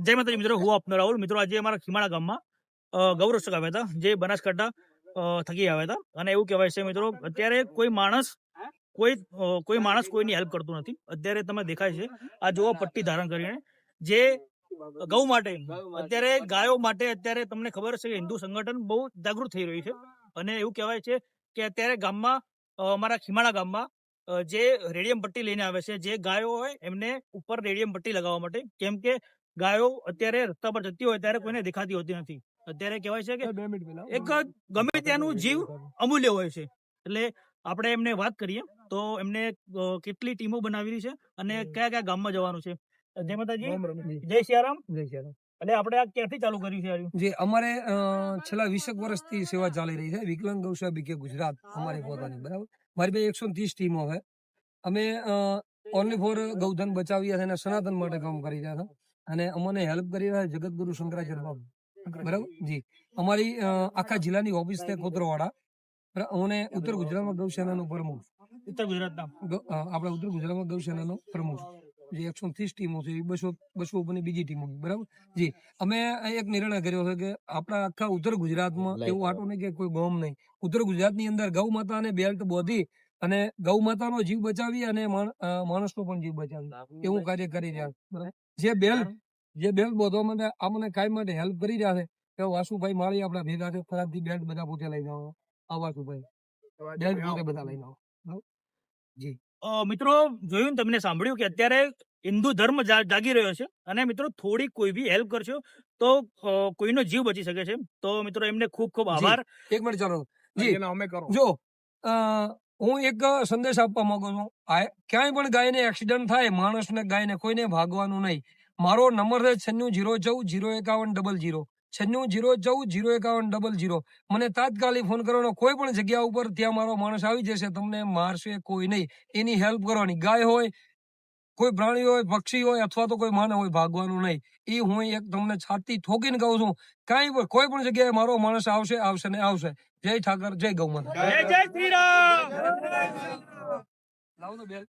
જય માતાજી મિત્રો, હું આપનો રાહુલ. મિત્રો આજે અમારા ખીમાણા ગામમાં ગૌરક્ષક આવ્યા હતા, જે બનાસકાંઠા થકી આવ્યા હતા. અને એવું કહેવાય છે મિત્રો, અત્યારે કોઈ માણસ કોઈની હેલ્પ કરતું નથી. અત્યારે તમે દેખાય છે આ જોવો પટ્ટી ધારણ કરીને, જે ગૌ માટે અત્યારે ગાયો માટે અત્યારે તમને ખબર છે કે હિન્દુ સંગઠન બહુ જાગૃત થઈ રહ્યું છે. અને એવું કહેવાય છે કે અત્યારે ગામમાં અમારા ખીમાણા ગામમાં જે રેડિયમ પટ્ટી લઈને આવે છે, જે ગાયો હોય એમને ઉપર રેડિયમ પટ્ટી લગાવવા માટે. કેમ કે ગાયો અત્યારે રસ્તા પર જતી હોય ત્યારે કોઈને દેખાતી હોતી નથી. અત્યારે કહેવાય છે કે એક ગમે ત્યાંનું જીવ અમૂલ્ય હોય છે. એટલે આપણે એમને વાત કરીએ તો એમને કેટલી ટીમો બનાવેલી છે અને કયા કયા ગામમાં જવાનું છે. જય માતાજી, જય સિયારામ. એટલે આપણે આ ક્યાંથી ચાલુ કર્યું છે? જે અમારે છેલ્લા 20 વર્ષથી સેવા ચાલી રહી છે. વિકલાંગ ગૌસેવા બીકે ગુજરાત અમારી પોતાની, બરાબર. મારી પાસે 130 ટીમો છે. અમે ઓનલી ફોર ગૌધન બચાવી છે અને સનાતન માટે કામ કરી રહ્યા છે. અને અમને હેલ્પ કરી રહ્યા છે જગતગુરુ શંકરાચાર્ય બાબુ, બરાબર જી. અમારી આખા જિલ્લાની ઓફિસ છે કોતરવાડા. અને ઉત્તર ગુજરાતમાં ગૌસેનાનો પ્રમુખ, ઉત્તર ગુજરાતના આપણા ઉત્તર ગુજરાતમાં ગૌસેનાનો પ્રમુખ. જે 130 ટીમો છે, 200 ઉપરની બીજી ટીમો, બરાબર જી. અમે એક નિર્ણય કર્યો છે કે આપણા આખા ઉત્તર ગુજરાતમાં એવું આટું નહીં કે કોઈ ગામ નહીં, ઉત્તર ગુજરાતની અંદર ગૌ માતાને બેલ્ટ બોધી અને ગૌ માતાનો જીવ બચાવી અને માણસનો પણ જીવ બચાવી એવું કાર્ય કરી રહ્યા છે. જે બેલ્ટ બોધવા માટે અમને કાયમ માટે હેલ્પ કરી રહ્યા છે કે વાસુભાઈ માળી આપણા ભેગા છે. ખરાબથી બેલ્ટ બધા પોતે લઈને આવો. આ વાસુભાઈ બેલ્ટ પોતે બધા લઈને આવો જી. મિત્રો જોયું ને, તમને સાંભળ્યું કે અત્યારે હિન્દુ ધર્મ જાગી રહ્યો છે. અને મિત્રો થોડી કોઈ બી હેલ્પ કરશો તો કોઈનો જીવ બચી શકે છે. તો મિત્રો એમને ખૂબ ખૂબ આભાર. એક મિનિટ ચાલો જી. જો હું એક સંદેશ આપવા માંગુ છું. ક્યાંય પણ ગાયને એક્સિડન્ટ થાય, માણસને ગાયને કોઈને ભાગવાનું નહીં. મારો નંબર છે 9604405100, 9604405100. મને તાત્કાલિક ફોન કરવાનો. કોઈ પણ જગ્યા ઉપર ત્યાં મારો માણસ આવી જશે. તમને મારશે કોઈ નહીં. એની હેલ્પ કરવાની. ગાય હોય, કોઈ પ્રાણી હોય, પક્ષી હોય અથવા તો કોઈ માનવ હોય, ભાગવાનું નહીં. એ હું એક તમને છાતી ઠોકીને કહું છું. કોઈ પણ જગ્યાએ મારો માણસ આવશે ને આવશે. જય ઠાકર, જય ગૌ માતા, જય શ્રી રામ. લાવો તો બેલ.